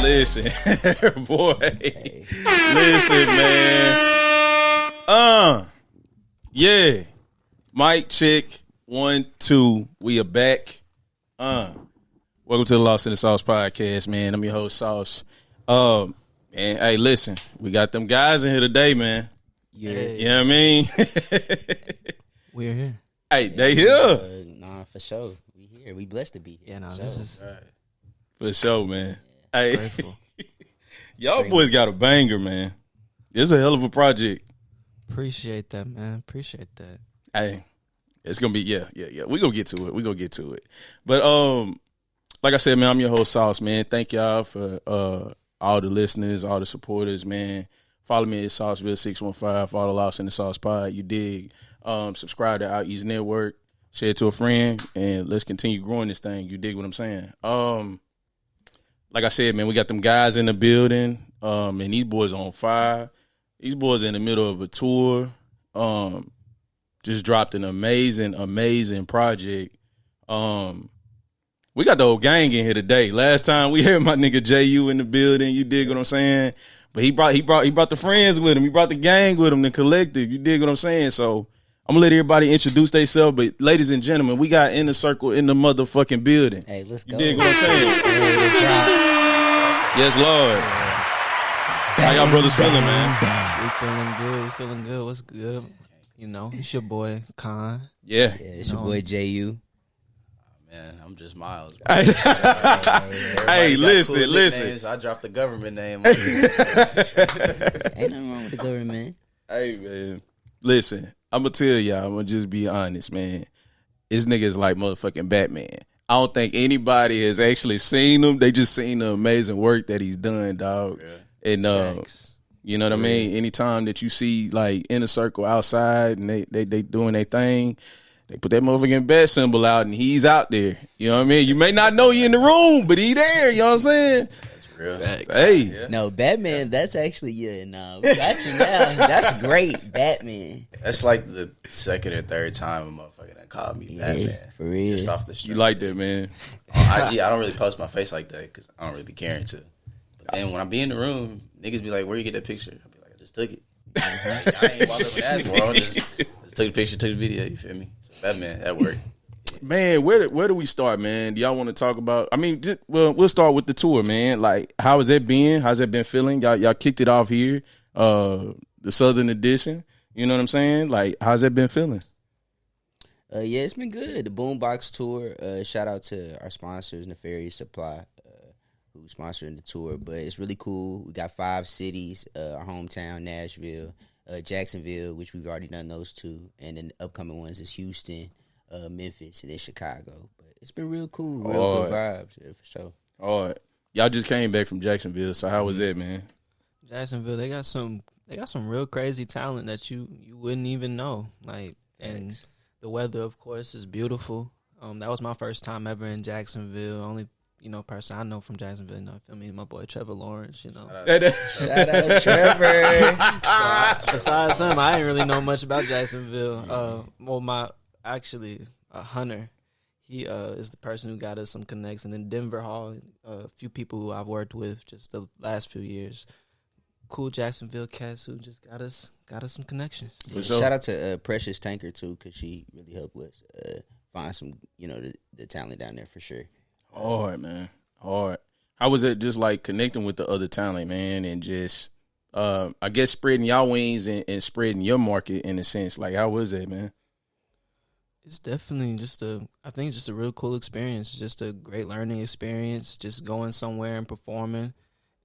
Listen, boy. Hey. Listen, man. Yeah. Mic check. 1, 2. We are back. Welcome to the Lost in the Sauce podcast, man. I'm your host, Sauce. Man, hey, listen. We got them guys in here today, man. Yeah. You know what I mean? We're here. Hey, they here. Nah, for sure. We here. We blessed to be here. Yeah, no, this is right. For sure, man. yeah. Hey, Grateful. y'all boys got a banger, man. It's a hell of a project. Appreciate that, man. Appreciate that. Hey, it's gonna be yeah. We gonna get to it. But like I said, man, I'm your host, Sauce, man. Thank y'all for all the listeners, all the supporters, man. Follow me at Sauceville615. Follow Lost in the Sauce Pod. You dig? Subscribe to Aight Network. Share it to a friend, and let's continue growing this thing. You dig what I'm saying? Like I said, man, we got them guys in the building, and these boys on fire. These boys in the middle of a tour. Just dropped an amazing project. We got the whole gang in here today. Last time we had my nigga Jyou in the building. You dig what I'm saying? But he brought the friends with him. He brought the gang with him, the collective. You dig what I'm saying? So I'm gonna let everybody introduce themselves. But ladies and gentlemen, we got Inner Circle in the motherfucking building. Hey, let's go. You dig what I'm saying? Yes, Lord. How y'all brothers feeling, man? We feeling good. We feeling good. What's good? You know, it's your boy Kon. Yeah. It's your boy Jyou. Man, I'm just Myles. Hey, listen. I dropped the government name. Ain't nothing wrong with the government. Hey, man. Listen, I'm going to tell y'all, I'm going to just be honest, man. This nigga's like motherfucking Batman. I don't think anybody has actually seen him. They just seen the amazing work that he's done, dog. Yeah. And, you know what I mean? Anytime that you see, like, Inner Circle outside and they doing their thing, they put that motherfucking bat symbol out and he's out there. You know what I mean? You may not know you in the room, but he there. You know what I'm saying? That's real. Hey. Yeah. No, Batman, that's actually, we got you now. That's great, Batman. That's like the second or third time a motherfucker that called me Batman. For real. Just off the street. You like that, man? On IG, I don't really post my face like that because I don't really be caring to. But then when I be in the room, niggas be like, where you get that picture? I be like, I just took it. I ain't walked up and asked for it. Just took the picture, took the video, you feel me? So Batman, that worked. Man, where do we start, man? Do y'all want to talk about? I mean, we'll start with the tour, man. Like, how has it been? How's it been feeling? Y'all kicked it off here, the Southern Edition. You know what I'm saying? Like, how's it been feeling? Yeah, it's been good. The Boombox tour. Shout out to our sponsors, Nefarious Supply, who's sponsoring the tour. But it's really cool. We got 5 cities: our hometown, Nashville, Jacksonville, which we've already done those 2, and then the upcoming ones is Houston, Memphis, and then Chicago. But it's been real cool, real good vibes, yeah, for sure. All right, y'all just came back from Jacksonville, so how was it, man? Jacksonville, they got some real crazy talent that you wouldn't even know. Like, and the weather, of course, is beautiful. That was my first time ever in Jacksonville. Only person I know from Jacksonville, feel me? My boy Trevor Lawrence, Shout out Trevor. Besides him, I didn't really know much about Jacksonville. Hunter, he is the person who got us some connects. And then Denver Hall, a few people who I've worked with just the last few years. Cool Jacksonville cats who just got us some connections. Yeah, sure. Shout out to Precious Tanker, too, because she really helped us find some, the talent down there for sure. Hard, man. Hard. How was it just like connecting with the other talent, man, and just I guess spreading y'all wings and spreading your market in a sense? Like, how was it, man? It's definitely just a real cool experience. Just a great learning experience. Just going somewhere and performing,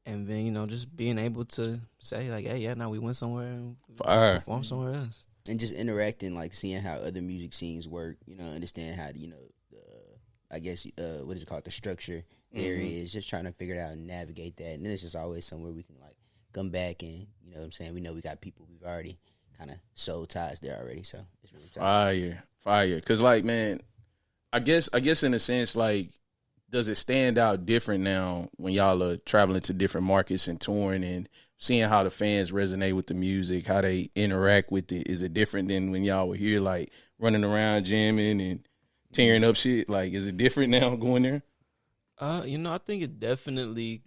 and then just being able to say like, hey, yeah, now we went somewhere and perform somewhere else, and just interacting, like seeing how other music scenes work. Understand how I guess, what is it called? The structure there is, just trying to figure it out and navigate that. And then it's just always somewhere we can, like, come back and, you know what I'm saying? We know we got people we've already kind of soul ties there already. So it's really tough. Fire. Because, like, man, I guess in a sense, like, does it stand out different now when y'all are traveling to different markets and touring and seeing how the fans resonate with the music, how they interact with it? Is it different than when y'all were here, like, running around jamming and tearing up shit? Like, is it different now going there? I think it definitely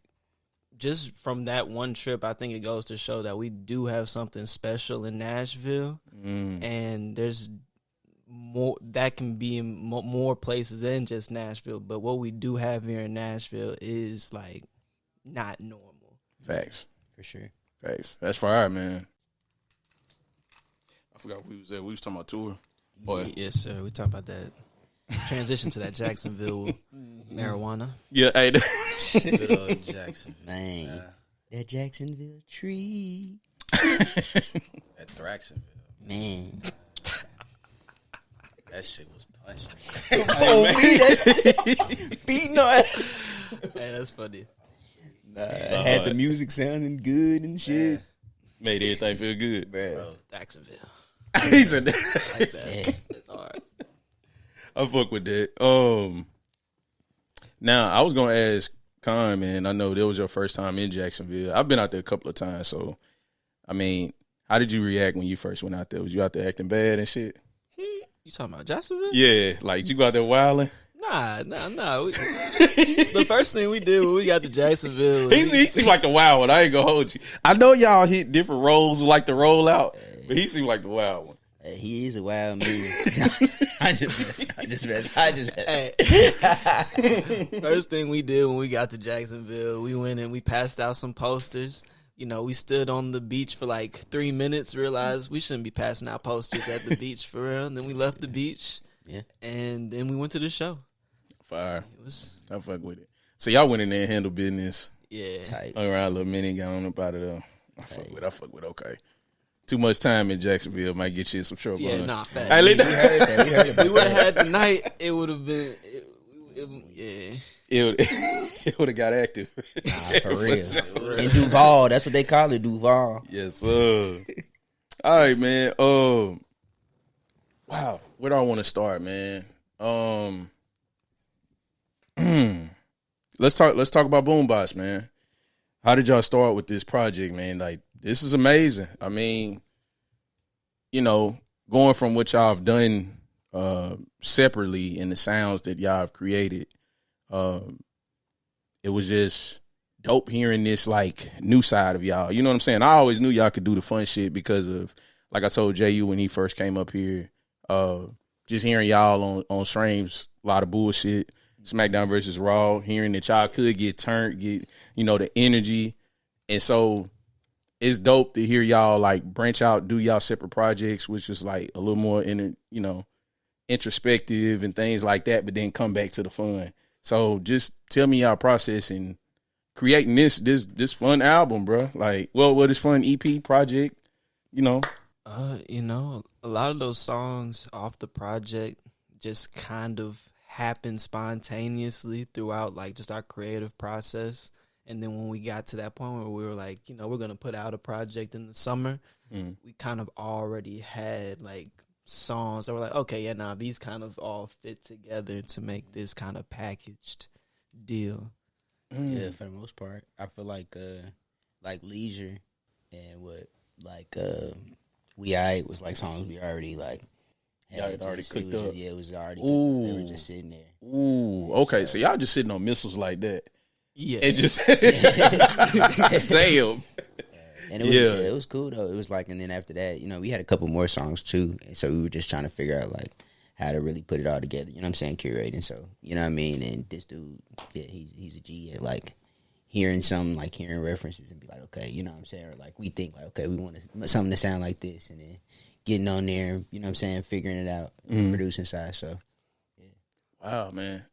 just from that one trip, I think it goes to show that we do have something special in Nashville, and there's more that can be in more places than just Nashville. But what we do have here in Nashville is like not normal. Facts. For sure. Facts. That's fire, man. I forgot we was there. We was talking about tour. Boy. Yes, sir. We talk about that. Transition to that Jacksonville marijuana. Yeah, hey. Good old Jacksonville. Man. That Jacksonville tree. That Thraxonville. Man. That shit was punching. Beating on. Hey, that's funny. Had the music sounding good and shit. Made everything feel good. Bro. Jacksonville. He said that. Like that. That's hard. I fuck with that. Now I was gonna ask Kon, man. I know that was your first time in Jacksonville. I've been out there a couple of times, so I mean, how did you react when you first went out there? Was you out there acting bad and shit? You talking about Jacksonville? Yeah, like you go out there wilding. Nah. The first thing we did when we got to Jacksonville, He seemed like the wild one. I ain't gonna hold you. I know y'all hit different roles, like the roll out, but he seemed like the wild one. He is a wild man. I just mess. Hey. First thing we did when we got to Jacksonville, we went and we passed out some posters. You know, we stood on the beach for like 3 minutes, realized we shouldn't be passing out posters at the beach for real. And then we left the beach. Yeah. And then we went to the show. Fire. It was, I fuck with it. So y'all went in there and handled business. yeah. Tight. Hung around a little minute, got on up out of there. I fuck with. Okay. Too much time in Jacksonville might get you in some trouble. Yeah, huh? nah, facts. Hey, We heard that. We would have had the night, it would have been, yeah. It would have got active. Nah, for real. In Duval, that's what they call it, Duval. Yes, sir. All right, man. Wow, where do I want to start, man? Let's talk about Boombox, man. How did y'all start with this project, man? Like, this is amazing. I mean, you know, going from what y'all have done separately and the sounds that y'all have created, it was just dope hearing this like new side of y'all. You know what I'm saying? I always knew y'all could do the fun shit because of, like I told Jyu when he first came up here, just hearing y'all on streams, a lot of bullshit, SmackDown versus Raw, hearing that y'all could get turned, get, you know, the energy. And so it's dope to hear y'all like branch out, do y'all separate projects, which is like a little more introspective and things like that, but then come back to the fun. So just tell me y'all process in creating this fun album, bro. Like, well, this fun EP project, you know? You know, a lot of those songs off the project just kind of happened spontaneously throughout like just our creative process. And then when we got to that point where we were like, you know, we're going to put out a project in the summer, we kind of already had like songs that were like, okay, yeah, nah, these kind of all fit together to make this kind of packaged deal. Yeah, for the most part. I feel like Leisure and We Aight was like songs we already like had. Y'all already cooked up. It was already Ooh. They were just sitting there. Ooh, okay. So y'all just sitting on missiles like that. Yeah. It just damn. And it was cool though. It was like, and then after that, you know, we had a couple more songs too, and so we were just trying to figure out like how to really put it all together. You know what I'm saying? Curating. So you know what I mean. And this dude, yeah, he's a G at like hearing something, like hearing references and be like, okay, you know what I'm saying? Or like we think like, okay, we want something to sound like this, and then getting on there, you know what I'm saying, figuring it out, producing side. So yeah. Wow, man.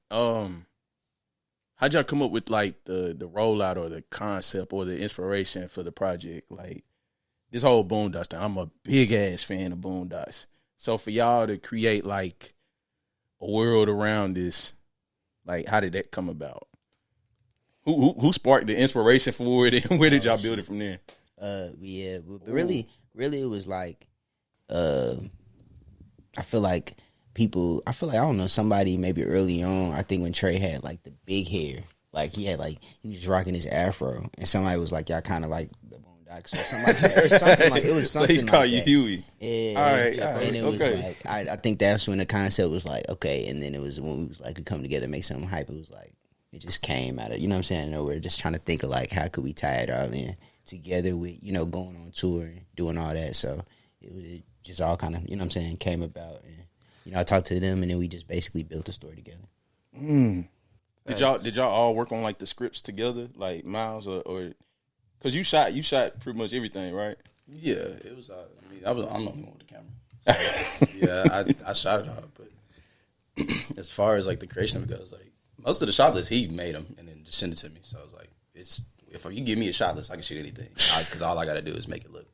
How'd y'all come up with like the rollout or the concept or the inspiration for the project? Like this whole Boondocks thing, I'm a big ass fan of Boondocks. So for y'all to create like a world around this, like how did that come about? Who sparked the inspiration for it, and where did y'all build it from there? Yeah, but really it was like, I feel like I don't know, somebody maybe early on, I think when Trey had like the big hair, like he was just rocking his afro, and somebody was like, y'all kind of like the Boondocks or something like that, or something like, it was something. So he called like you that. Huey. Yeah, all right, and it was okay. like, I think that's when the concept was like, okay, and then it was when we was like, we come together, make something hype. It was like, it just came out of, you know what I'm saying, nowhere. Just trying to think of like how could we tie it all in together with, you know, going on tour and doing all that. So it just all kind of, you know what I'm saying, came about. And, you know, I talked to them and then we just basically built a story together. Did y'all all work on like the scripts together, like Myles, or because you shot pretty much everything, right? Yeah, it was. I'm the only one with the camera. So, yeah, I shot it all. But as far as like the creation of it goes, like most of the shot lists he made them and then just send it to me. So I was like, if you give me a shot list, I can shoot anything because all I got to do is make it look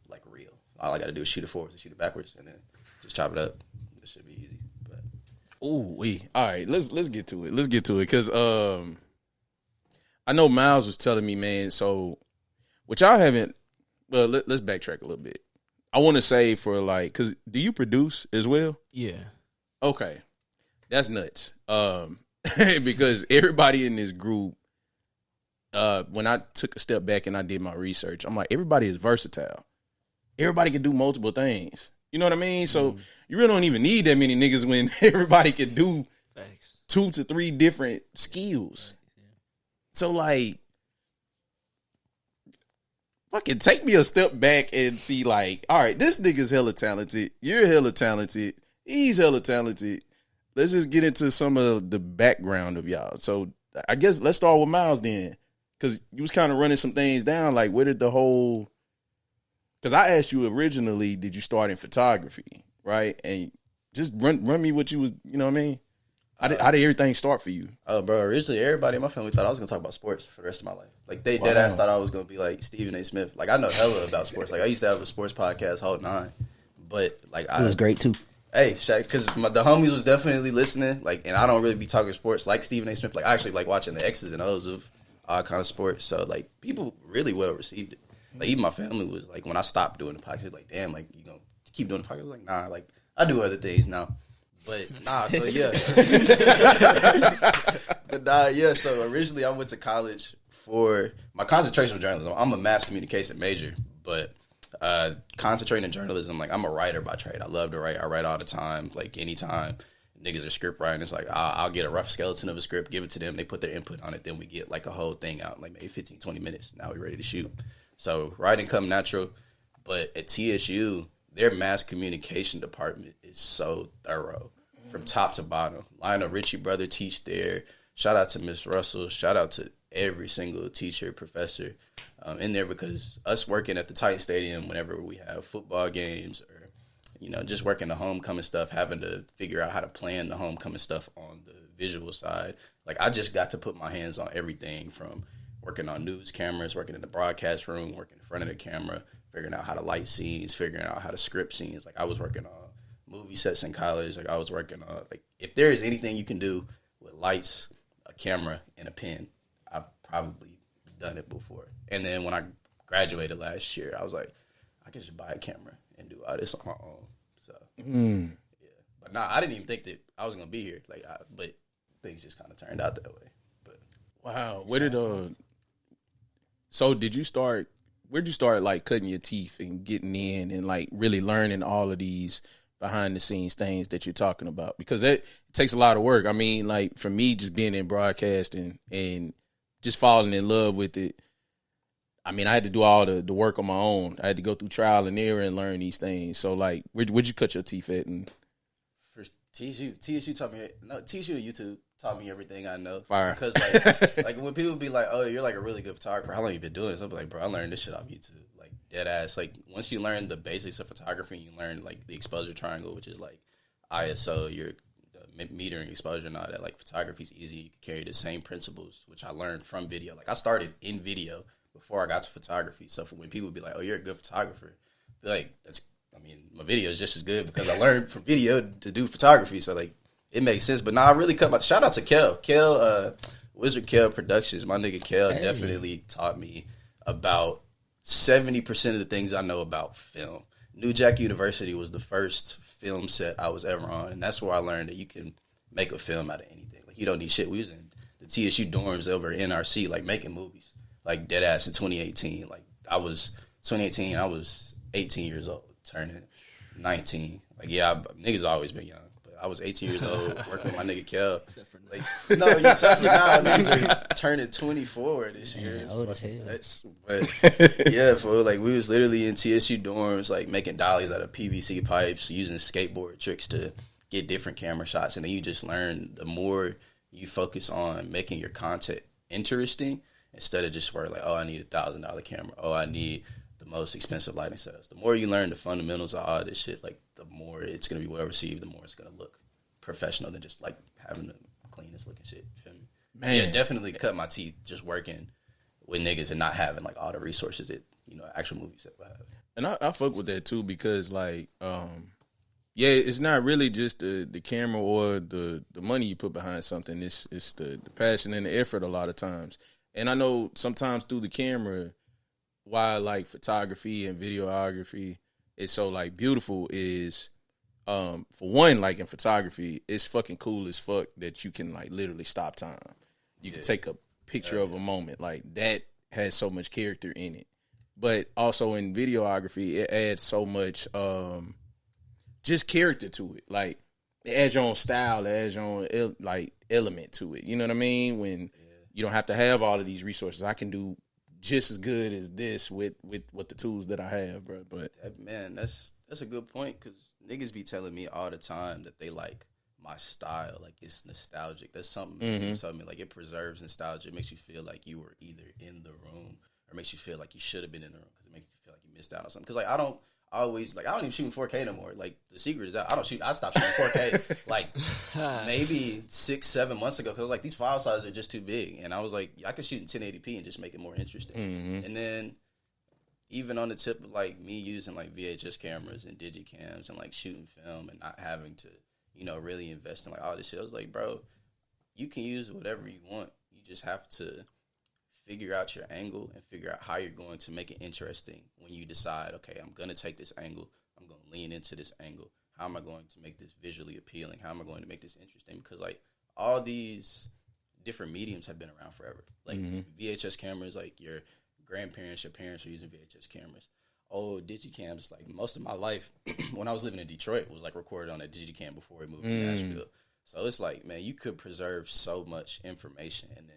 like real. All I got to do is shoot it forwards and shoot it backwards, and then just chop it up. It should be easy. All right, let's get to it. Let's get to it because I know Myles was telling me, man. So, which y'all haven't. Well, let's backtrack a little bit. I want to say for like, because do you produce as well? Yeah. Okay, that's nuts. Because everybody in this group, when I took a step back and I did my research, I'm like, everybody is versatile. Everybody can do multiple things. You know what I mean? So you really don't even need that many niggas when everybody can do 2 to 3 different skills. So like, fucking take me a step back and see like, all right, this nigga's hella talented. You're hella talented. He's hella talented. Let's just get into some of the background of y'all. So I guess let's start with Myles then, because you was kind of running some things down. Like, where did the whole? Because I asked you originally, did you start in photography, right? And just run me what you was, you know what I mean? How did everything start for you? Oh, bro, originally everybody in my family thought I was going to talk about sports for the rest of my life. Like, they dead ass thought I was going to be like Stephen A. Smith. Like, I know hella about sports. Like, I used to have a sports podcast, whole nine. But, like, It was great, too. Hey, Shaq, because the homies was definitely listening. Like, and I don't really be talking sports like Stephen A. Smith. Like, I actually like watching the X's and O's of all kind of sports. So, like, people really well received it. Like, even my family was like, when I stopped doing the podcast, like, damn, like, you know, keep doing the podcast. Like, nah, like, I do other things now. But, nah, so, yeah. But, nah, yeah, so originally I went to college for my concentration of journalism. I'm a mass communication major, but concentrating in journalism, like, I'm a writer by trade. I love to write. I write all the time, like, anytime niggas are script writing. It's like, I'll get a rough skeleton of a script, give it to them. They put their input on it. Then we get, like, a whole thing out, like, maybe 15, 20 minutes. Now we're ready to shoot. So writing come natural, but at TSU, their mass communication department is so thorough from top to bottom. Lionel Richie brother teach there. Shout out to Miss Russell. Shout out to every single teacher, professor in there, because us working at the Titan Stadium whenever we have football games or, you know, just working the homecoming stuff, having to figure out how to plan the homecoming stuff on the visual side. Like, I just got to put my hands on everything from working on news cameras, working in the broadcast room, working in front of the camera, figuring out how to light scenes, figuring out how to script scenes. Like, I was working on movie sets in college. Like, I was working on, like, if there is anything you can do with lights, a camera, and a pen, I've probably done it before. And then when I graduated last year, I was like, I could just buy a camera and do all this on my own. So, yeah. But nah, I didn't even think that I was going to be here. Like, but things just kind of turned out that way. But wow. So where'd you start like cutting your teeth and getting in and like really learning all of these behind the scenes things that you're talking about? Because it takes a lot of work. I mean, like, for me, just being in broadcasting and just falling in love with it, I mean, I had to do all the work on my own. I had to go through trial and error and learn these things. So, like, where'd you cut your teeth at? And for TSU taught me, TSU and YouTube taught me everything I know. Fire. Because, like when people be like, oh, you're like a really good photographer, how long you been doing this? I'm like, bro, I learned this shit off YouTube. Like, dead ass. Like, once you learn the basics of photography, you learn, like, the exposure triangle, which is, like, ISO, your metering exposure and all that. Like, photography's easy. You can carry the same principles, which I learned from video. Like, I started in video before I got to photography. So for when people be like, oh, you're a good photographer, I feel like my video is just as good because I learned from video to do photography. So, like, it makes sense. But I really cut my, shout out to Kel, Wizard Kel Productions. My nigga Kel definitely taught me about 70% of the things I know about film. New Jack University was the first film set I was ever on, and that's where I learned that you can make a film out of anything. Like, you don't need shit. We was in the TSU dorms over NRC, like, making movies, like, dead ass in 2018. Like, I was 18 years old, turning 19. Like, yeah, niggas always been young, but I was 18 years old working with my nigga Kel. Except for now. Like, no, except for now. Niggas are turning 24 this year. Old as hell. But yeah, for like we was literally in TSU dorms, like making dollies out of PVC pipes, using skateboard tricks to get different camera shots, and then you just learn the more you focus on making your content interesting instead of just where like, oh, I need $1,000 camera, oh, I need the most expensive lighting setups. The more you learn the fundamentals of all this shit, like the more it's gonna be well received, the more it's gonna look professional than just like having the cleanest looking shit. You feel me? Man, yeah, definitely cut my teeth just working with niggas and not having like all the resources that actual movie set would have. And I fuck with that too because like yeah, it's not really just the camera or the money you put behind something. It's the passion and the effort a lot of times. And I know sometimes through the camera, why like photography and videography is so like beautiful is for one, like in photography, it's fucking cool as fuck that you can like literally stop time. You can take a picture of a moment. Like that has so much character in it. But also in videography, it adds so much just character to it. Like it adds your own style, it adds your own like element to it. You know what I mean? When you don't have to have all of these resources, I can do just as good as this with the tools that I have, bro. But man, that's a good point because niggas be telling me all the time that they like my style, like it's nostalgic. That's something people tell me, like it preserves nostalgia. It makes you feel like you were either in the room or makes you feel like you should have been in the room because it makes you feel like you missed out on something. Because like I don't even shoot in 4K no more. Like the secret is out. I stopped shooting 4K like maybe 6-7 months ago because like these file sizes are just too big, and I was like I could shoot in 1080p and just make it more interesting. And then even on the tip of like me using like VHS cameras and digicams and like shooting film and not having to really invest in like all this shit, I was like, bro, you can use whatever you want. You just have to figure out your angle and figure out how you're going to make it interesting when you decide, okay, I'm going to take this angle. I'm going to lean into this angle. How am I going to make this visually appealing? How am I going to make this interesting? Because, like, all these different mediums have been around forever. Like, VHS cameras, like, your grandparents, your parents were using VHS cameras. Old digicams, like, most of my life, when I was living in Detroit, was, like, recorded on a digicam before we moved to Nashville. So it's like, man, you could preserve so much information, and then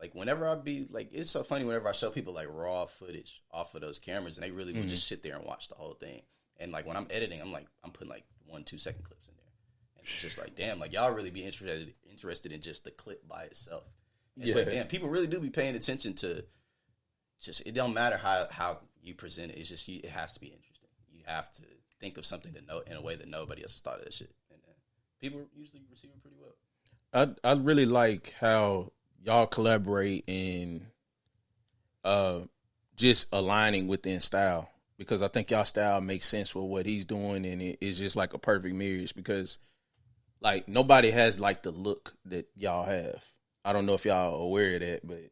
like, whenever I be, like, it's so funny whenever I show people, like, raw footage off of those cameras, and they really will just sit there and watch the whole thing. And, like, when I'm editing, I'm putting, like, 1-2 second clips in there. And it's just like, damn, like, y'all really be interested in just the clip by itself. And it's like, damn, people really do be paying attention to just, it don't matter how you present it. It's just, it has to be interesting. You have to think of something in a way that nobody else has thought of that shit. And people usually receive it pretty well. I really like how y'all collaborate in just aligning within style because I think y'all style makes sense with what he's doing, and it is just like a perfect marriage because like nobody has like the look that y'all have. I don't know if y'all are aware of that, but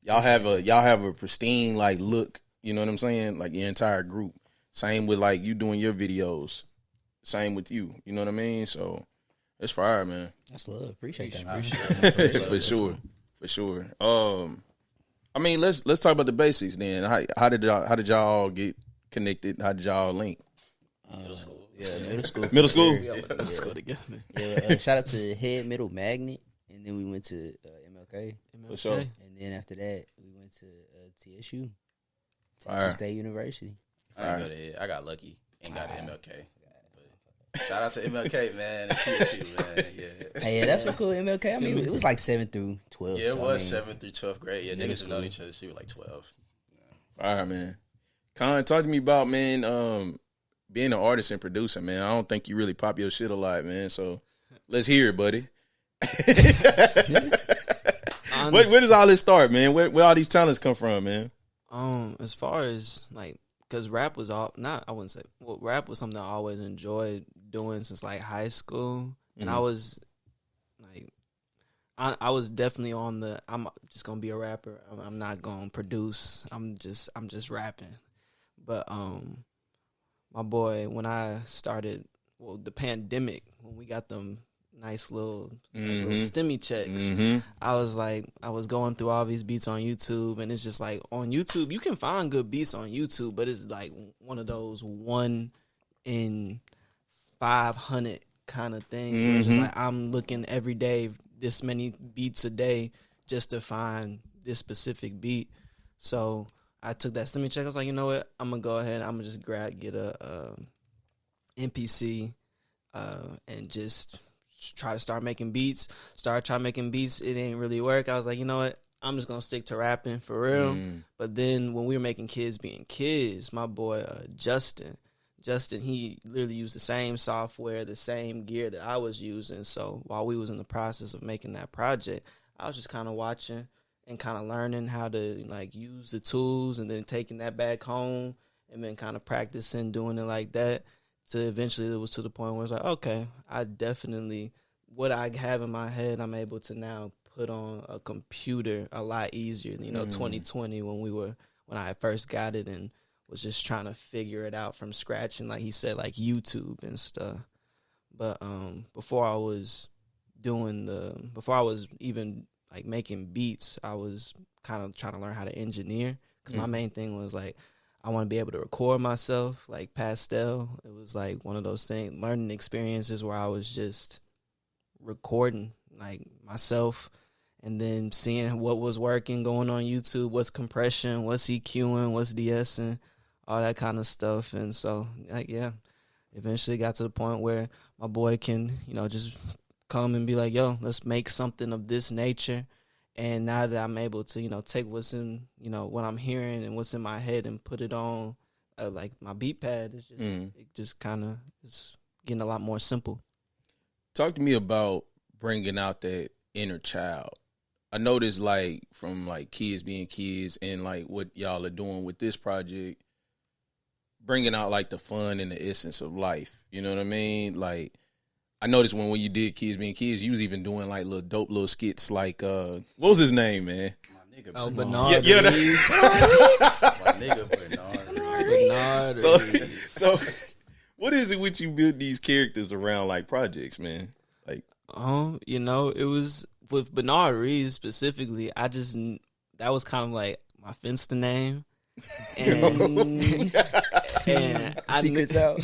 y'all have a pristine like look. You know what I'm saying? Like your entire group. Same with like you doing your videos. Same with you. You know what I mean? So it's fire, man. That's love. Appreciate that. For sure. For sure. I mean, let's talk about the basics then. How did y'all get connected? How did y'all link? Middle school. Yeah, middle school. Middle school? Middle school together. Yeah, shout out to Head Middle Magnet, and then we went to MLK. For sure. And then after that, we went to TSU, Fire. Texas State University. I didn't go to it. I got lucky and got to MLK. Shout out to MLK, man. And TSU, man. Yeah. Hey, yeah, that's so cool. MLK. I mean, it was like 7 through 12. Yeah, it was 7th through 12th grade. Yeah, niggas have known each other. She was like 12. Yeah. All right, man. Kon, talk to me about, man, being an artist and producer, man. I don't think you really pop your shit a lot, man. So let's hear it, buddy. Where does all this start, man? Where all these talents come from, man? As far as like, cause rap was rap was something I always enjoyed doing since like high school, and I was like, I was definitely on the I'm just gonna be a rapper. I'm not gonna produce. I'm just rapping. But my boy, when I started, the pandemic, when we got them nice little stimmy checks, I was going through all these beats on YouTube, and it's just like on YouTube you can find good beats on YouTube, but it's like one of those 1 in 500 kind of thing. It's just like I'm looking every day, this many beats a day, just to find this specific beat. So I took that stimmy check. I was like, you know what? I'm gonna go ahead. I'm gonna just get a MPC and just try to start making beats. Try making beats. It ain't really work. I was like, you know what? I'm just gonna stick to rapping for real. But then when we were making Kids Being Kids, my boy Justin, he literally used the same software, the same gear that I was using. So while we was in the process of making that project, I was just kind of watching and kind of learning how to like use the tools, and then taking that back home and then kind of practicing doing it like that. So eventually it was to the point where it's like, okay, I definitely, what I have in my head, I'm able to now put on a computer a lot easier. 2020 when I first got it and was just trying to figure it out from scratch, and like he said, like YouTube and stuff. But before I was even like making beats, I was kind of trying to learn how to engineer, because my main thing was like, I want to be able to record myself, like Pastel. It was like one of those things, learning experiences where I was just recording like myself, and then seeing what was working, going on YouTube, what's compression, what's EQing, what's de-essing, all that kind of stuff. And so, like, yeah, eventually got to the point where my boy can, just come and be like, yo, let's make something of this nature. And now that I'm able to, take what's in, what I'm hearing and what's in my head and put it on, like my beat pad, it's just, it just kind of is getting a lot more simple. Talk to me about bringing out that inner child. I noticed, like, from, like, Kids Being Kids and, like, what y'all are doing with this project, bringing out, like, the fun and the essence of life. You know what I mean? Like, I noticed when you did Kids Being Kids, you was even doing, like, dope little skits, like, what was his name, man? My nigga, Benard Reeves. My nigga, Benard Reeves. So, what is it with you build these characters around, like, projects, man? Like, it was with Benard Reeves specifically. That was kind of like my Finsta name. And Secrets out.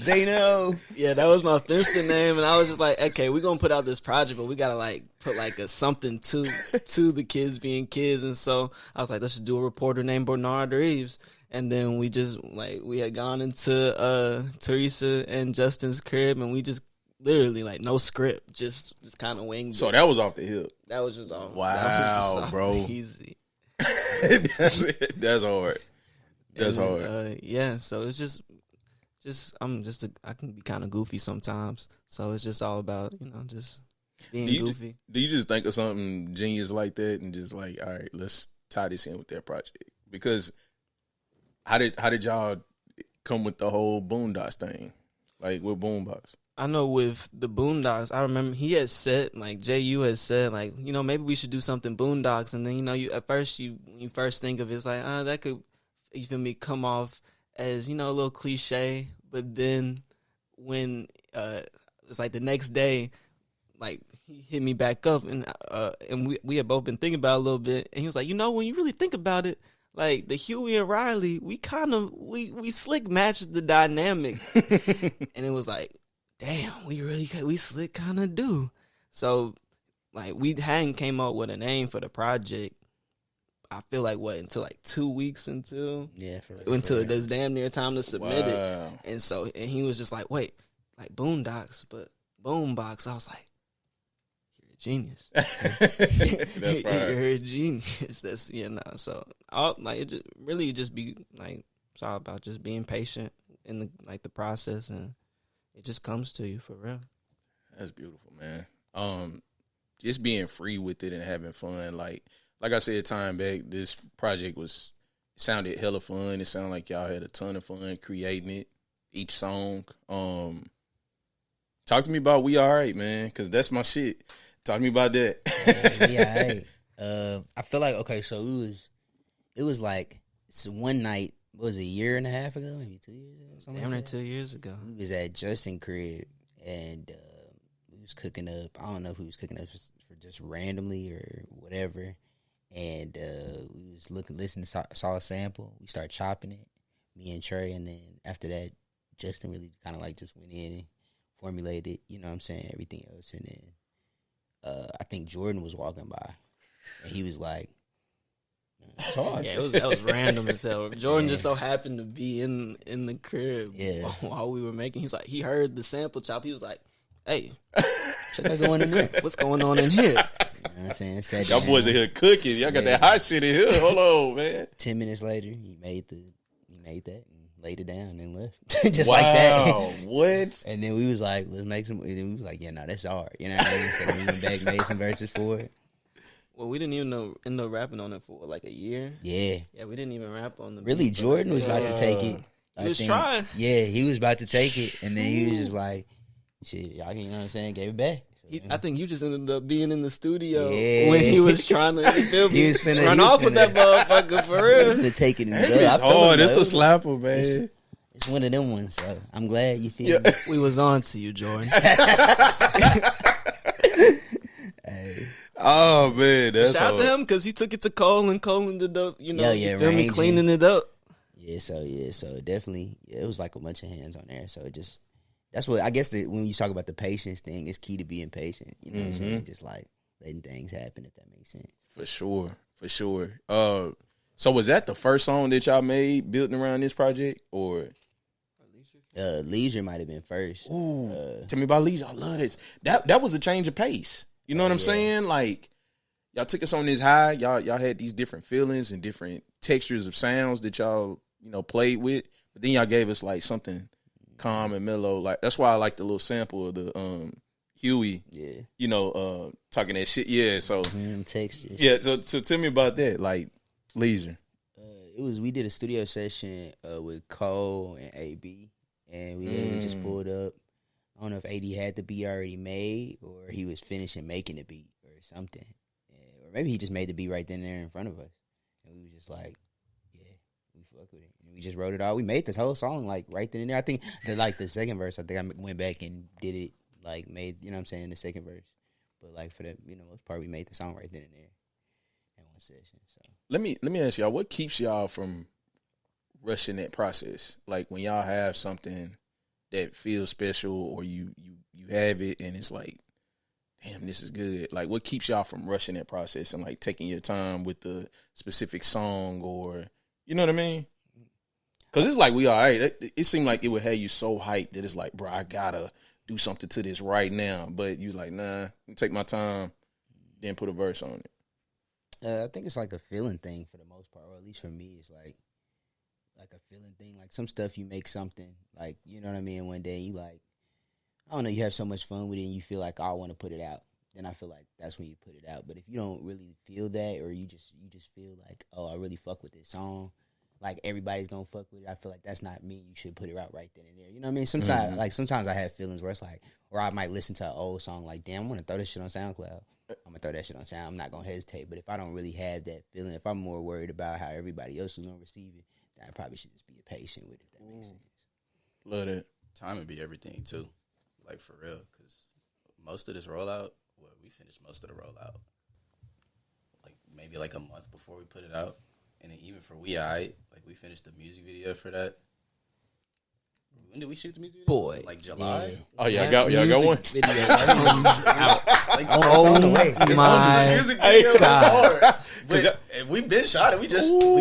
They know. Yeah, that was my Finsta name, and I was just like, okay, we're gonna put out this project, but we gotta like put like a something to the Kids Being Kids. And so I was like, let's just do a reporter named Benard Reeves. And then we just like, we had gone into Teresa and Justin's crib, and we just literally like no script, just kind of winged. So that was off the hip. That was just off. Wow, that was just bro. Easy. That's hard. That's hard. Yeah, so it's just I can be kind of goofy sometimes. So it's just all about, just being goofy. Do you just think of something genius like that and just like, all right, let's tie this in with that project? Because how did y'all come with the whole Boondocks thing, like with Boombox? I know with the Boondocks, I remember he had said, like, JU has said, like, maybe we should do something Boondocks. And then, you at first, when you first think of it, it's like, that could, you feel me, come off as, a little cliche. But then when it's like the next day, like, he hit me back up, and we had both been thinking about it a little bit. And he was like, when you really think about it, like the Huey and Riley, we kind of, we slick matched the dynamic. And it was like, damn, we slick kind of do. So, like, we hadn't came up with a name for the project. I feel like until like 2 weeks until there's damn near time to submit it. And he was just like, wait, like Boondocks, but Boombox. I was like, you're a genius. That's right. You're a genius. That's So it just be like, it's all about just being patient in the process, and it just comes to you for real. That's beautiful, man. Just being free with it and having fun. Like I said time back, this project sounded hella fun. It sounded like y'all had a ton of fun creating it, each song. Talk to me about We Alright, man, because that's my shit. Talk to me about that. I feel like, okay, so it was like, it's one night, what was it, a year and a half ago, maybe 2 years ago? Something Damn, like that? 2 years ago. We was at Justin crib, and we was cooking up. I don't know if we was cooking up for just randomly or whatever. And we was listening, saw a sample. We started chopping it, me and Trey, and then after that, Justin really kind of like just went in and formulated, you know what I'm saying, everything else. And then I think Jordan was walking by, and he was like, it's hard. Yeah, that was random as hell. Jordan just so happened to be in the crib while we were making. He was like, he heard the sample chop. He was like, "Hey, what's going in there? What's going on in here?" You know what I'm saying? Y'all boys in here cooking. Y'all got that hot shit in here. Hold on, man. 10 minutes later, he made that and laid it down and left. Just like that. What? And then we was like, let's make some. And then we was like, yeah, no, that's hard. You know what I mean? So we went back, made some verses for it. Well, we didn't even end up rapping on it for like a year. Yeah. Yeah, we didn't even rap on the Really, beat, Jordan was about to take it. He was trying. Yeah, he was about to take it. And then he was just like, shit, y'all, you know what I'm saying? Gave it back. So, I think you just ended up being in the studio Yeah. when he was trying to He was finna- run he was off with finna- that motherfucker for he real. was going to take it and That go. is I feel him, hard. It's a though. slapper, man. It's one of them ones, so I'm glad you feel me. We was on to you, Jordan. Hey. Oh man, that's Shout out to hard. him because he took it to Cole and Cole ended up, you know, Yeah, you feel me, arranging. cleaning it up. So definitely, it was like a bunch of hands on there. So it just, that's what I guess when you talk about the patience thing, it's key to being patient. You know what I'm saying? Just like letting things happen, if that makes sense. For sure. So was that the first song that y'all made building around this project, or? Leisure might have been first. Ooh, tell me about Leisure. I love this. That was a change of pace. You know what I'm saying? Like, y'all took us on this high. Y'all had these different feelings and different textures of sounds that y'all, played with. But then y'all gave us like something calm and mellow. Like, that's why I like the little sample of the Huey. Yeah. Talking that shit. Yeah. So Textures. yeah. So tell me about that. Like Leisure. We did a studio session with Cole and AB, and we literally just pulled up. I don't know if AD had the beat already made or he was finishing making the beat or something. Or maybe he just made the beat right then and there in front of us. And we was just like, yeah, we fuck with it. And we just wrote it all. We made this whole song like right then and there. I think the second verse, I think I went back and did it, like made, the second verse. But like for the, most part, we made the song right then and there in one session. So Let me ask y'all, what keeps y'all from rushing that process? Like when y'all have something that feels special, or you have it and it's like, damn, this is good. Like, what keeps y'all from rushing that process and like taking your time with the specific song, or you know what I mean? Because it's like we all right. It seemed like it would have you so hyped that it's like, bro, I gotta do something to this right now. But you like, nah, take my time, then put a verse on it. I think it's like a feeling thing for the most part, or at least for me, it's like a feeling thing. Like some stuff you make something, like, you know what I mean, one day you like, I don't know, you have so much fun with it and you feel like, oh, I want to put it out. Then I feel like that's when you put it out. But if you don't really feel that, or you just feel like, oh, I really fuck with this song, like everybody's gonna fuck with it, I feel like that's not me. You should put it out right then and there. You know what I mean? Sometimes I have feelings where it's like, or I might listen to an old song like, damn, I'm gonna throw this shit on SoundCloud. I'm gonna throw that shit on Sound. I'm not gonna hesitate. But if I don't really have that feeling, if I'm more worried about how everybody else is gonna receive it, then I probably should just be patient with it. If that makes sense. Love it. Time would be everything too, like for real. Because most of this rollout, we finished most of the rollout, like maybe like a month before we put it out, and then even for Aight, like we finished the music video for that. When did we shoot the music video? Boy. Like July. Yeah. Oh, y'all got one. Video comes out. Like, Oh, my music video was God. hard. But we've been shot it. We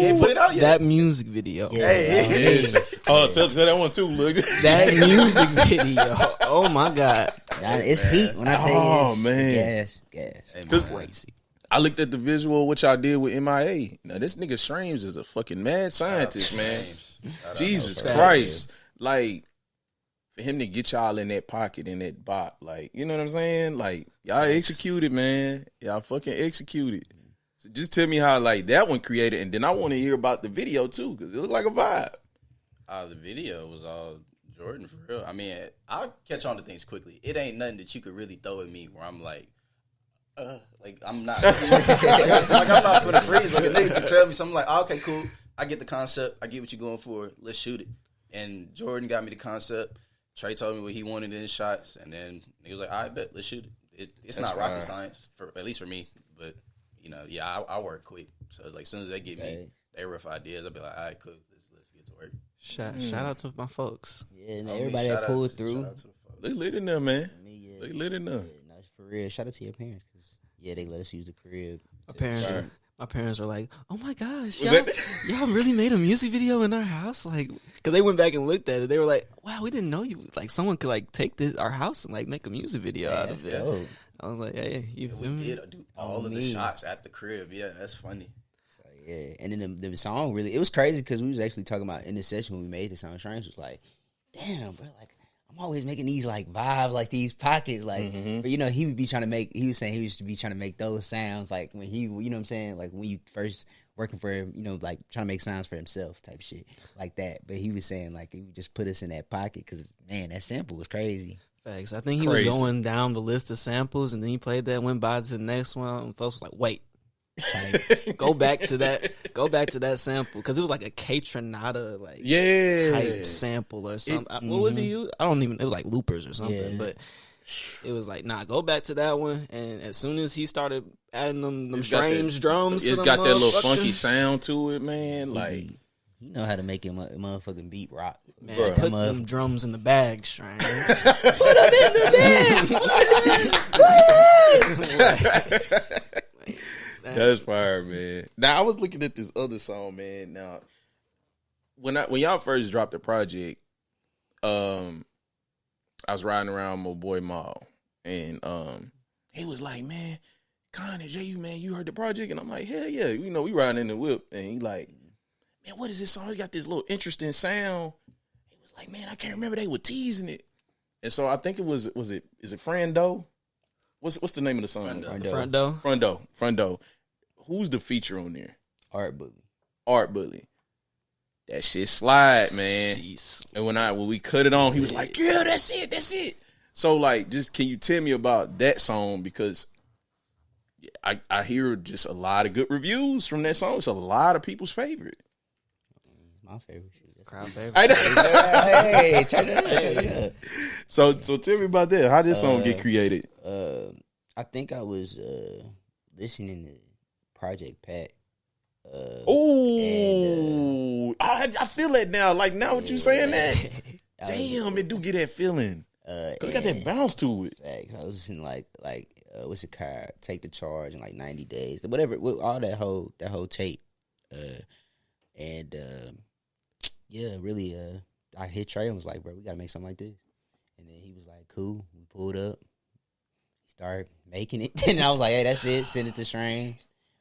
ain't put it out yet. That music video. Yeah. Hey. Oh, tell that one too. Look. That music video. Oh my God. Nah, it's heat when I tell you. Oh, it's man. gas. Hey, Cause- man. Crazy. I looked at the visual, what y'all did with M.i.a. Now, this nigga Streams is a fucking mad scientist, man. Jesus Facts. Christ. Like, for him to get y'all in that pocket, in that bot, like, you know what I'm saying? Like, y'all executed, man. Y'all fucking executed. So just tell me how, like, that one created, and then I want to hear about the video, too, because it looked like a vibe. The video was all Jordan for real. I mean, I'll catch on to things quickly. It ain't nothing that you could really throw at me where I'm like I'm not like I'm not for the freeze. Like a nigga can tell me something like, oh, okay, cool. I get the concept. I get what you're going for. Let's shoot it. And Jordan got me the concept. Trey told me what he wanted in his shots, and then he was like, "I bet, let's shoot it." It's not rocket science, for at least for me. But I work quick, so it's like as soon as they get me their rough ideas, I'll be like, "All right, cool, let's get to work." Shout out to my folks. Yeah, and everybody that pulled through. They lit in there, man. Yeah, they lit in there. Yeah, no, for real. Shout out to your parents, because they let us use the crib. My parents were like, "Oh my gosh, y'all really made a music video in our house?" Like, because they went back and looked at it. They were like, "Wow, we didn't know you. Like, someone could like take our house and like make a music video out of it." Dope. I was like, "Hey, you feel me?" did do all of the shots at the crib. Yeah, that's funny. So, yeah, and then the song really, it was crazy because we was actually talking about in the session when we made the song. Strange was like, "Damn, bro, like I'm always making these like vibes, like these pockets, like." But he would be trying to make. He was saying he used to be trying to make those sounds like when he, you know what I'm saying, like when you first working for him, like trying to make sounds for himself type shit like that. But he was saying like he would just put us in that pocket because man, that sample was crazy. Facts. I think he was going down the list of samples, and then he played that, went by to the next one, and folks was like, "Wait, go back to that sample," because it was like a K-Tronada type sample or something. What was he use? I don't even. It was like loopers or something, but it was like, nah, go back to that one. And as soon as he started adding them strange drums, it's got that little funky sound to it, man. Like he know how to make him a motherfucking beat rock. Man, put them drums in the bag, Strange. Put them in the bag. That's fire, man. Now I was looking at this other song, man. Now when y'all first dropped the project, I was riding around with my boy Myles, and he was like, "Man, Kon and Jyou, man, you heard the project?" And I'm like, "Hell yeah, we riding in the whip." And he like, "Man, what is this song? It got this little interesting sound." He was like, "Man, I can't remember, they were teasing it." And so I think is it Frondoe? What's the name of the song? Frondoe. Who's the feature on there? Art Bully. That shit slide, man. Jeez. And when we cut it on, he was like, "Yeah, that's it." So like, just can you tell me about that song, because I hear just a lot of good reviews from that song. It's a lot of people's favorite. My favorite. Crowd favorite. Hey, turn it up. So tell me about that. How did this song get created? I think I was listening to Project Pat. I feel it now. Like now, what you saying that? Damn, it do get that feeling. It's got that bounce to it. Facts. I was listening like what's it called? Take the Charge in like 90 Days. Whatever. All that whole tape. Really. I hit Trey and was like, "Bro, we gotta make something like this." And then he was like, "Cool." We pulled up. He started making it. And I was like, "Hey, that's it." Send it to Shrams.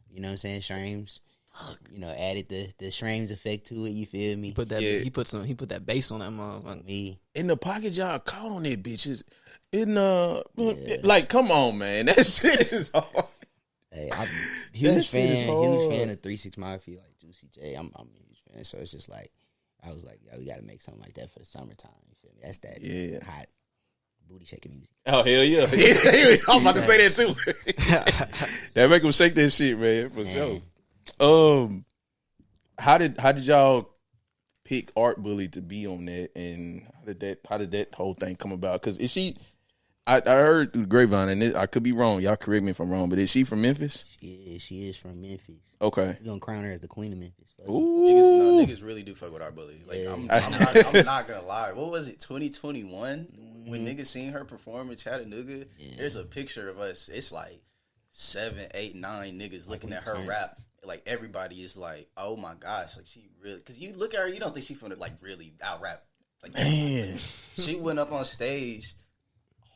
You know what I'm saying? Shrams. Added the Shrams effect to it. You feel me? He put that bass on that motherfucker. Me. In the pocket, y'all caught on that bitches. Like, come on, man. That shit is hard. Hey, I'm huge fan of 3 6 Mafia, like Juicy J. I'm a huge fan. So it's just like, I was like, "Yo, we gotta make something like that for the summertime." You feel me? That's that hot booty shaking music. Oh, hell yeah. I was about to say that too. That make them shake that shit, man, for sure. How did y'all pick Art Bully to be on that, and how did that whole thing come about? Because is she? I heard through the grapevine, and I could be wrong. Y'all correct me if I'm wrong, but is she from Memphis? She is from Memphis. Okay, we're gonna crown her as the Queen of Memphis. Ooh. Niggas really do fuck with Art Bully. Like I'm not gonna lie. What was it? 2021 when niggas seen her perform in Chattanooga. Yeah. There's a picture of us. It's like 7, 8, 9 niggas looking at her rap. Like everybody is like, "Oh my gosh!" Like she really, because you look at her, you don't think she finna like really out rap. Like man, she went up on stage,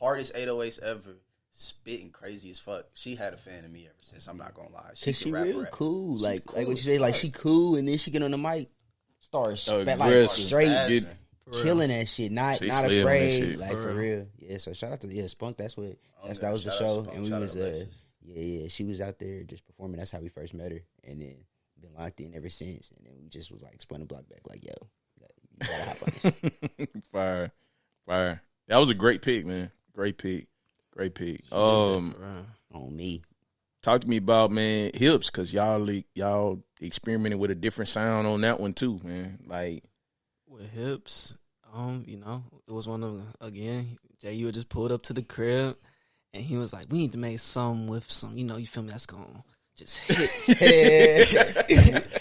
hardest 808s ever, spitting crazy as fuck. She had a fan of me ever since. I'm not gonna lie. She real cool. Like what you say, like she cool, and then she get on the mic, start straight killing that shit. Not afraid. Like for real. Yeah. So shout out to Spunk. That was the show, and we was she was out there just performing. That's how we first met her, and then been locked in ever since. And then we just was like spun the block back, like, "Yo, you gotta hop on this." Fire. That was a great pick, man. Great pick. On me. Talk to me about, man, hips, because y'all experimented with a different sound on that one too, man. Like with hips, it was one of, again, Jyou just pulled up to the crib. And he was like, "We need to make something with some, you feel me, that's going to just hit.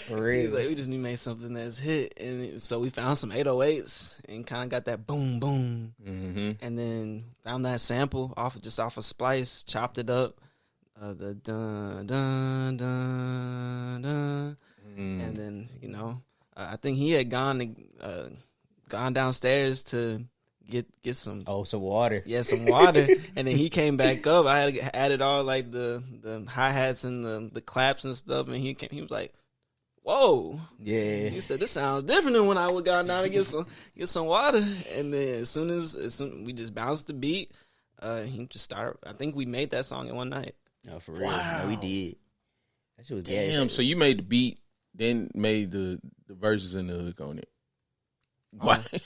For real. He's like, we just need to make something that's hit. And so we found some 808s and kind of got that boom, boom. Mm-hmm. And then found that sample off of Splice, chopped it up. The dun, dun, dun, dun. And then, I think he had gone downstairs to get some some water. Yeah, some water. And then he came back up. I had added all like the hi-hats and the claps and stuff, and he was like, whoa. Yeah. He said, this sounds different than when I would gone down to get some water. And then as soon we just bounced the beat, he just started. I think we made that song in one night. No, for real. Wow. No, we did. That shit was Damn, gas. so you made the beat, then made the verses and the hook on it. Wow. Yeah,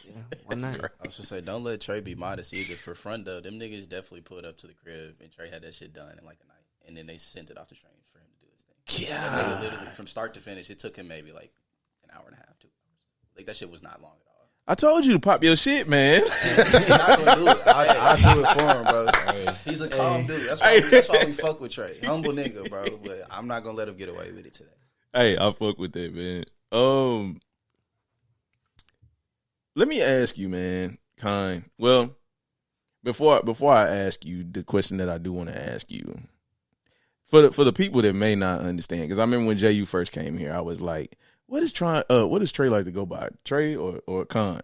one night. I was just say, don't let Trey be modest either. For Frondoe, them niggas definitely pulled up to the crib, and Trey had that shit done in like a night, and then they sent it off the train for him to do his thing. Yeah. That nigga literally from start to finish, it took him maybe like an hour and a half, 2 hours. Like that shit was not long at all. I told you to pop your shit, man. He's not gonna do it. I'll do it for him, bro. He's a calm dude. That's why we fuck with Trey. Humble nigga, bro. But I'm not gonna let him get away with it today. Hey, I fuck with that, man. Let me ask you, man, Kon. Well, before I ask you the question that I do want to ask you, for the people that may not understand, because I remember when Jyu first came here, I was like, what does Trey like to go by, Trey or Kon?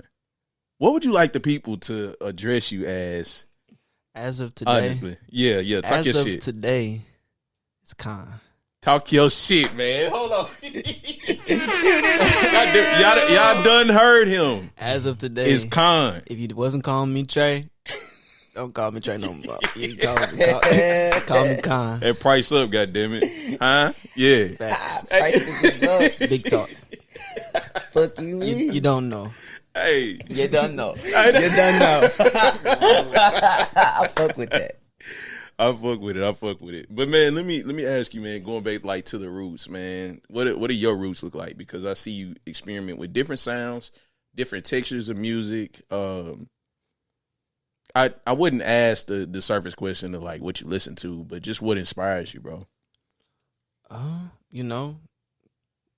What would you like the people to address you as? As of today, Honestly, yeah, talk as your of shit. Today, it's Kon. Talk your shit, man. Hold on. y'all done heard him. As of today, It's Kon. if you wasn't calling me Trey, don't call me Trey no more. You call me Kon. That price up, goddammit. Huh? Yeah. Facts. Prices is up. Big talk. Fuck you, mean? You don't know. Hey. You don't know. You don't know. I fuck with that. I fuck with it. But man, let me ask you, man, going back like to the roots, man. What do your roots look like? Because I see you experiment with different sounds, different textures of music. I wouldn't ask the surface question of like what you listen to, but just what inspires you, bro.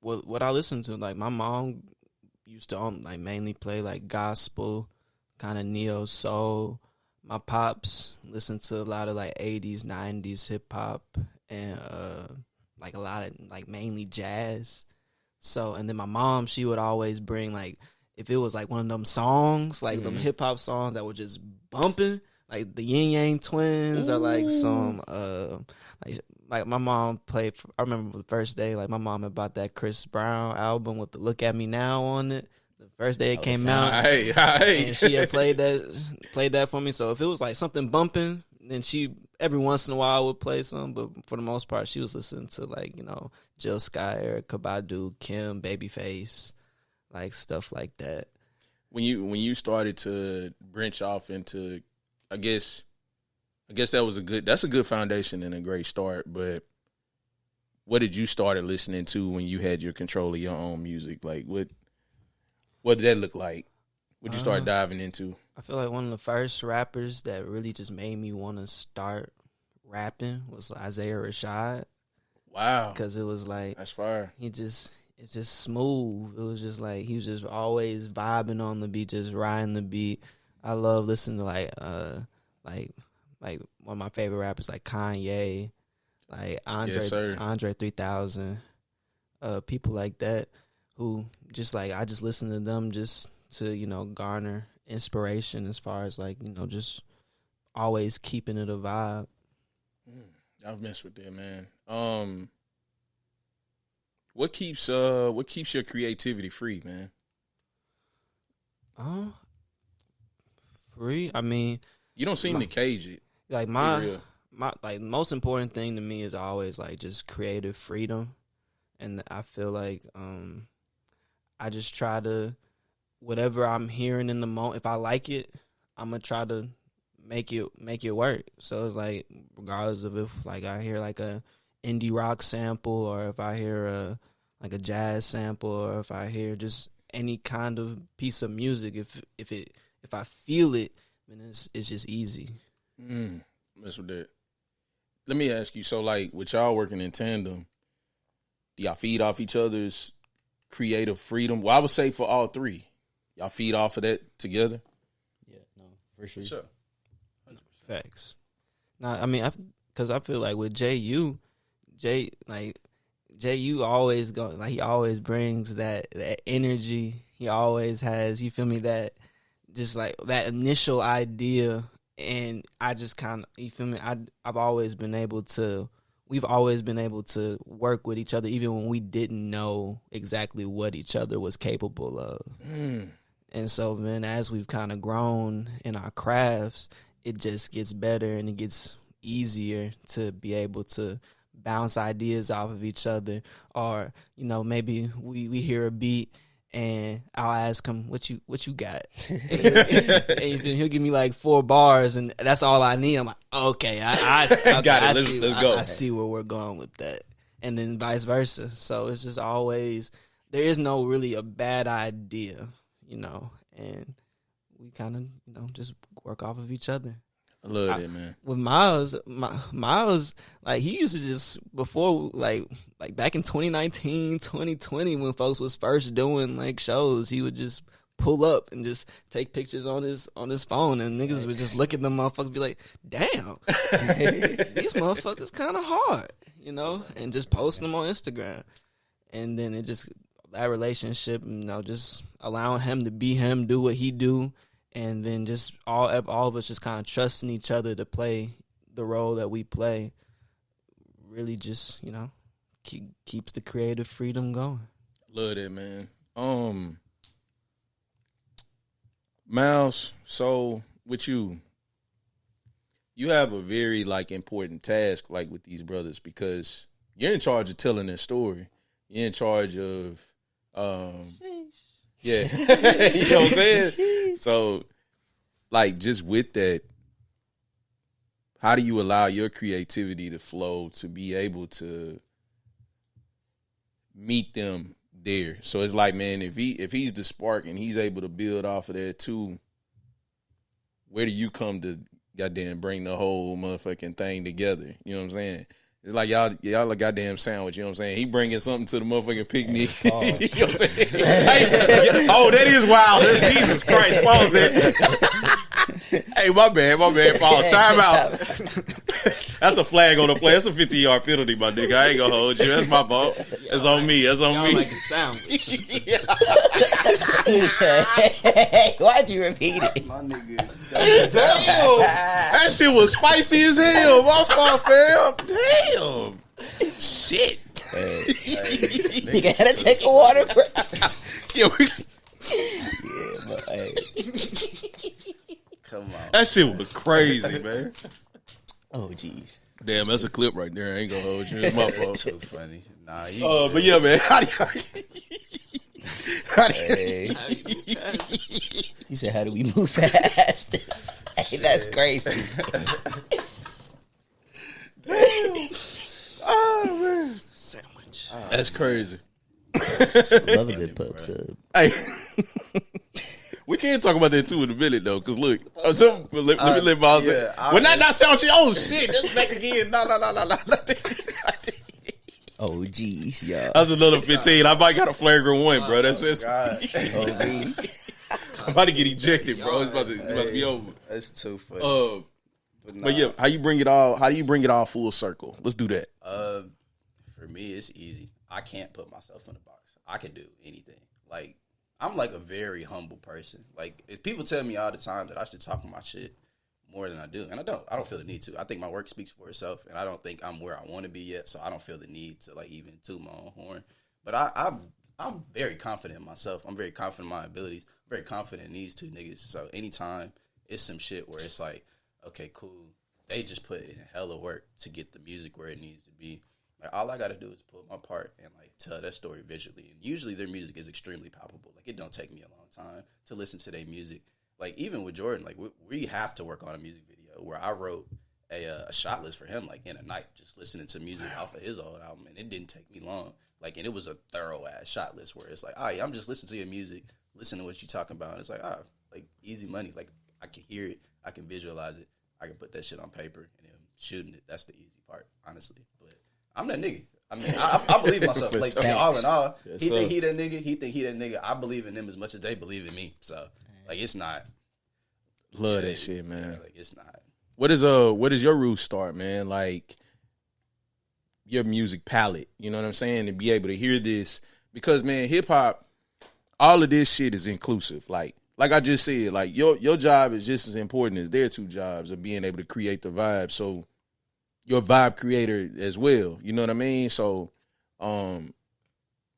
What I listen to, like my mom used to like mainly play like gospel, kind of neo soul. My pops listened to a lot of like 80s, 90s hip hop and like a lot of like mainly jazz. So, and then my mom, she would always bring like, if it was like one of them songs, like them hip hop songs that were just bumping, like the Yin Yang Twins or like some, like my mom played, I remember the first day, like my mom had bought that Chris Brown album with the Look at Me Now on it. The first day it came out, Hey. and she had played that for me. So if it was like something bumping, then she every once in a while would play some. But for the most part, she was listening to like Jill Scott, Erykah Badu, Kim, Babyface, like stuff like that. When you started to branch off into, I guess that's a good foundation and a great start. But what did you started listening to when you had your control of your own music? Like what did that look like? What you start diving into? I feel like one of the first rappers that really just made me want to start rapping was Isaiah Rashad. Wow. Because it was like, That's fire. it's just smooth. It was just like, he was just always vibing on the beat, just riding the beat. I love listening to like one of my favorite rappers like Kanye, like Andre 3000, people like that. Who just like, I just listen to them just to, garner inspiration as far as like, just always keeping it a vibe. I've messed with that, man. What keeps your creativity free, man? Free? I mean, You don't seem to cage it. like Be my real. like most important thing to me is always like just creative freedom. And I feel like I just try to, whatever I'm hearing in the moment, if I like it, I'm gonna try to make it work. So it's like, regardless of if like I hear like a indie rock sample, or if I hear like a jazz sample, or if I hear just any kind of piece of music, if I feel it, then it's just easy. Mess with that. Let me ask you. So, like, with y'all working in tandem, Do y'all feed off each other's creative freedom? Well, I would say for all three, y'all feed off of that together. Yeah, no, for sure. For sure. Facts. Nah, I mean, because I feel like with JU always go like he always brings that energy. He always has, you feel me, that just like that initial idea, and I just kind of, you feel me, we've always been able to work with each other even when we didn't know exactly what each other was capable of. And so, man, as we've kind of grown in our crafts, it just gets better and it gets easier to be able to bounce ideas off of each other. Or, you know, maybe we hear a beat and I'll ask him, what you got? And he'll give me like 4 bars and that's all I need. I'm like, okay, I got it. Let's go. I see where we're going with that. And then vice versa. So it's just always, there is no really a bad idea, you know, and we kind of, you know, just work off of each other. I love it, man. With Myles, like he used to just before, like back in 2019, 2020, when folks was first doing like shows, he would just pull up and just take pictures on his phone, and niggas would just look at them motherfuckers, and be like, "Damn, these motherfuckers kind of hard," you know, and just post them on Instagram, and then it just that relationship, you know, just allowing him to be him, do what he do. And then just all of us just kind of trusting each other to play the role that we play really just, you know, keeps the creative freedom going. Love that, man. Myles, so with you have a very, like, important task, like, with these brothers because you're in charge of telling their story. You're in charge of, yeah. You know what I'm saying? So, like, just with that, how do you allow your creativity to flow to be able to meet them there? So it's like, man, if he's the spark and he's able to build off of that too, where do you come to goddamn bring the whole motherfucking thing together? You know what I'm saying? It's like y'all a goddamn sandwich, you know what I'm saying? He bringing something to the motherfucking picnic. You know what I'm saying? Oh, that is wild. Jesus Christ. Pause it. Hey, my bad. Pause. Time out. That's a flag on the play. That's a 50-yard penalty, my nigga. I ain't gonna hold you. That's my fault. That's on me. Y'all like a sandwich. Why'd you repeat it? My nigga. Damn. That shit was spicy as hell. My fault, fam. Damn. Shit. You gotta take a water break. Yeah, but hey. Come on. that shit was crazy, man. Oh, jeez. Damn, that's a clip right there. I ain't gonna hold you. It's my That's fault. too funny. Nah, you. But yeah, man. Hey. He said, how do we move fast? Hey, that's crazy. Damn. Oh, man. Sandwich. That's crazy. Love a good pub sub. Hey. We can't talk about that too in a minute though, cause look, let me let Myles say. Well, not sound. Oh shit, that's back again. No. Oh, jeez, y'all. That's another 15. I might got a flagrant one, bro. That's it. Oh, I'm about to get ejected, bro. It's about to be over. That's too funny. But yeah, how you bring it all? How do you bring it all full circle? Let's do that. For me, it's easy. I can't put myself in a box. I can do anything. Like, I'm like a very humble person. Like, if people tell me all the time that I should talk my shit more than I do, and I don't feel the need to. I think my work speaks for itself, and I don't think I'm where I want to be yet, so I don't feel the need to, like, even toot my own horn. But I'm very confident in myself. I'm very confident in my abilities. I'm very confident in these two niggas. So anytime it's some shit where it's like, okay, cool, they just put in hella work to get the music where it needs to be. Like, all I got to do is pull my part and, like, tell that story visually. And usually their music is extremely palpable. Like, it don't take me a long time to listen to their music. Like, even with Jordan, like, we have to work on a music video where I wrote a shot list for him, like, in a night, just listening to music off of his old album. And it didn't take me long. Like, and it was a thorough-ass shot list where it's like, all right, I'm just listening to your music, listening to what you're talking about. And it's like, like, easy money. Like, I can hear it. I can visualize it. I can put that shit on paper and then shooting it. That's the easy part, honestly. But I'm that nigga. I mean, I believe in myself. Like, all in all, Yes, he sir. think he that nigga. He think he that nigga. I believe in them as much as they believe in me. So, like, it's not. Love that shit, man. Yeah, like, it's not. What is your root start, man? Like your music palette, you know what I'm saying? To be able to hear this, because man, hip hop, all of this shit is inclusive. Like I just said, like your job is just as important as their two jobs of being able to create the vibe. So you're a vibe creator as well. You know what I mean? So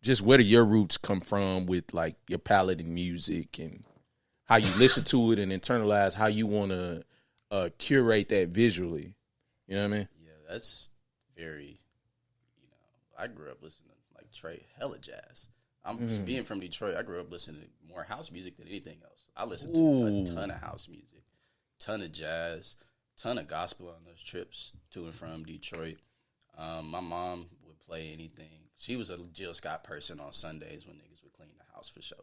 just where do your roots come from with like your palette in music and how you listen to it and internalize how you want to curate that visually. You know what I mean? Yeah, that's very. I grew up listening to like Trey, hella jazz. I'm being from Detroit. I grew up listening to more house music than anything else. I listened to a ton of house music, ton of jazz, ton of gospel on those trips to and from Detroit. My mom would play anything. She was a Jill Scott person on Sundays when niggas would clean the house for sure.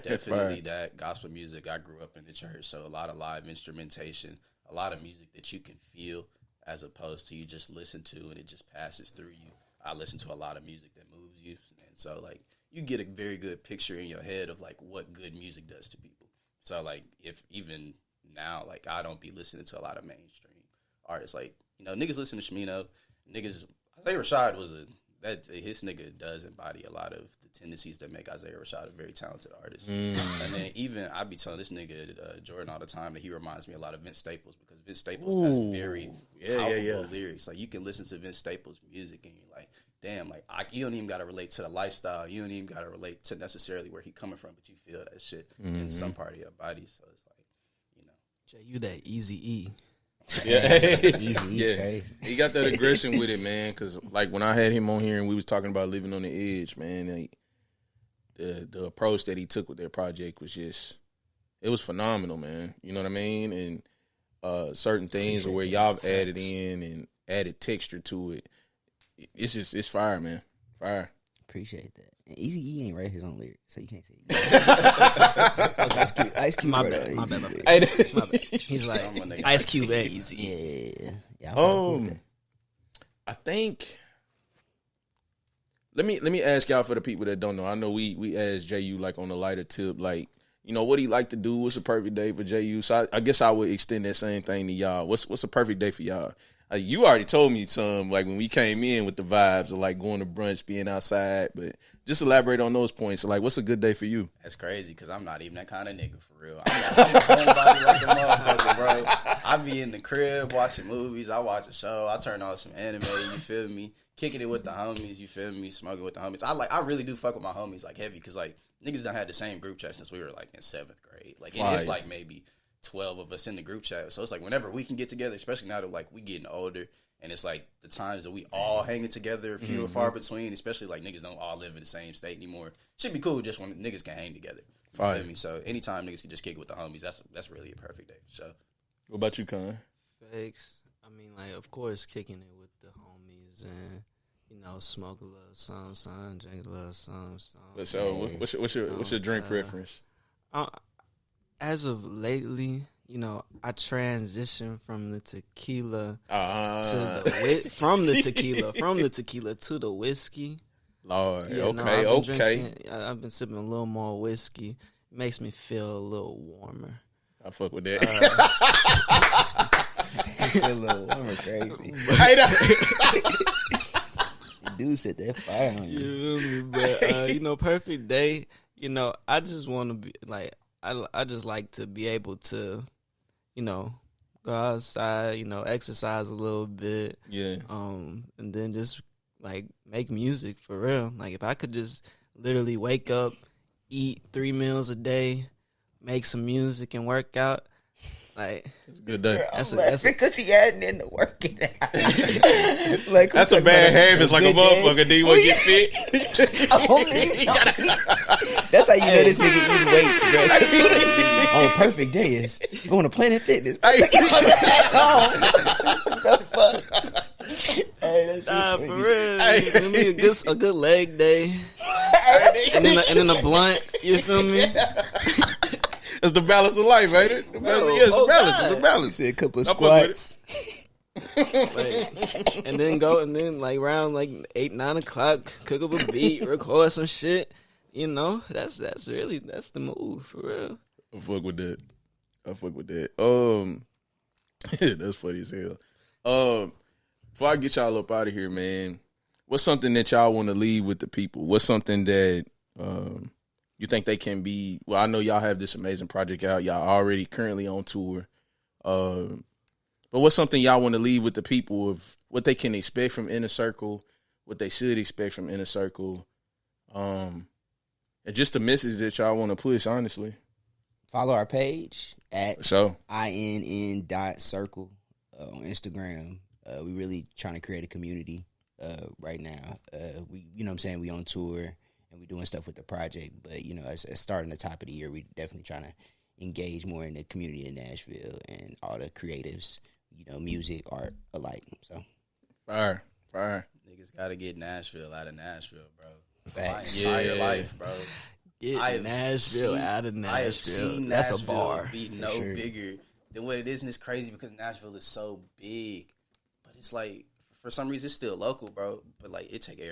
Definitely that gospel music. I grew up in the church, so a lot of live instrumentation, a lot of music that you can feel as opposed to you just listen to and it just passes through you. I listen to a lot of music that moves you, and so like you get a very good picture in your head of like what good music does to people. So like if even now, like I don't be listening to a lot of mainstream artists. Like niggas listen to Shmino. Niggas, Isaiah Rashad was his nigga does embody a lot of the tendencies that make Isaiah Rashad a very talented artist. And then even I be telling this nigga Jordan all the time that he reminds me a lot of Vince Staples because Vince Staples has very powerful lyrics. Like you can listen to Vince Staples' music and you're like, damn, like you don't even got to relate to the lifestyle. You don't even got to relate to necessarily where he coming from, but you feel that shit in some part of your body. So it's like, Jay, you that Eazy-E. Yeah, Easy. He got that aggression with it, man. Because like when I had him on here and we was talking about living on the edge, man, like, the approach that he took with that project was just, it was phenomenal, man. You know what I mean? And certain things where y'all have added in and added texture to it. It's fire, man. Fire. Appreciate that. And Eazy-E ain't write his own lyrics, so you can't say it. Ice Cube. My wrote bad. Eazy-E. My bad. He's like Ice Cube and Eazy. Yeah. I'm I think. Let me ask y'all for the people that don't know. I know we asked JU like on a lighter tip, like what he like to do. What's a perfect day for JU? So I guess I would extend that same thing to y'all. What's a perfect day for y'all? You already told me some like when we came in with the vibes of like going to brunch, being outside, but just elaborate on those points. So, like, what's a good day for you? That's crazy because I'm not even that kind of nigga for real. I'm a homebody like a motherfucker, bro. I be in the crib watching movies. I watch a show. I turn on some anime. You feel me? Kicking it with the homies. You feel me? Smoking with the homies. I really do fuck with my homies like heavy because like niggas done had the same group chat since we were like in 7th grade. Like and it's like maybe 12 of us in the group chat. So it's like whenever we can get together, especially now that like we getting older. And it's like the times that we all hanging together, few and far between, especially like niggas don't all live in the same state anymore. Should be cool just when niggas can hang together. You feel me? So anytime niggas can just kick it with the homies, that's really a perfect day for sure. What about you, Kon? Fakes. I mean, like, of course, kicking it with the homies and, smoke a little something, drink a little something. So what's your drink preference? As of lately, I transitioned from the tequila from the tequila to the whiskey. Lord, Yeah, okay. I've been sipping a little more whiskey. It makes me feel a little warmer. I fuck with that. a little warmer, crazy. Dude set that fire on you. But perfect day. I just want to be like. I just like to be able to, go outside, exercise a little bit. Yeah. And then just like make music for real. Like if I could just literally wake up, eat 3 meals a day, make some music and work out. Like it's a good day. That's because he adding in the working out. Like that's a bad habit, like a motherfucker. Do you want to get fit? That's how you know this nigga eating weights, bro. On a perfect day is going to Planet Fitness. What the fuck? Hey, that's for real. Hey. A good leg day, and then a blunt. You feel me? It's the balance of life, ain't it? It's a balance. See a couple of squats. Like, and then like around like 8-9 o'clock, cook up a beat, record some shit. You know, that's the move for real. I fuck with that. That's funny as hell. Before I get y'all up out of here, man, what's something that y'all want to leave with the people? What's something that you think they can be? Well, I know y'all have this amazing project out. Y'all already currently on tour. But what's something y'all want to leave with the people of what they can expect from Inner Circle, what they should expect from Inner Circle, and just the message that y'all want to push, honestly. Follow our page at inn.circle on Instagram. We really trying to create a community right now. We, you know what I'm saying, we on tour and we doing stuff with the project, but you know, as starting the top of the year, we definitely trying to engage more in the community in Nashville and all the creatives, you know, music, art alike. So Fire. Niggas gotta get Nashville out of Nashville, bro. Facts. My entire life, bro. Get Nashville out of Nashville. I have seen That's Nashville a bar. be no bigger than what it is, and it's crazy because Nashville is so big. But it's like, for some reason, it's still local, bro. But like, it take everybody.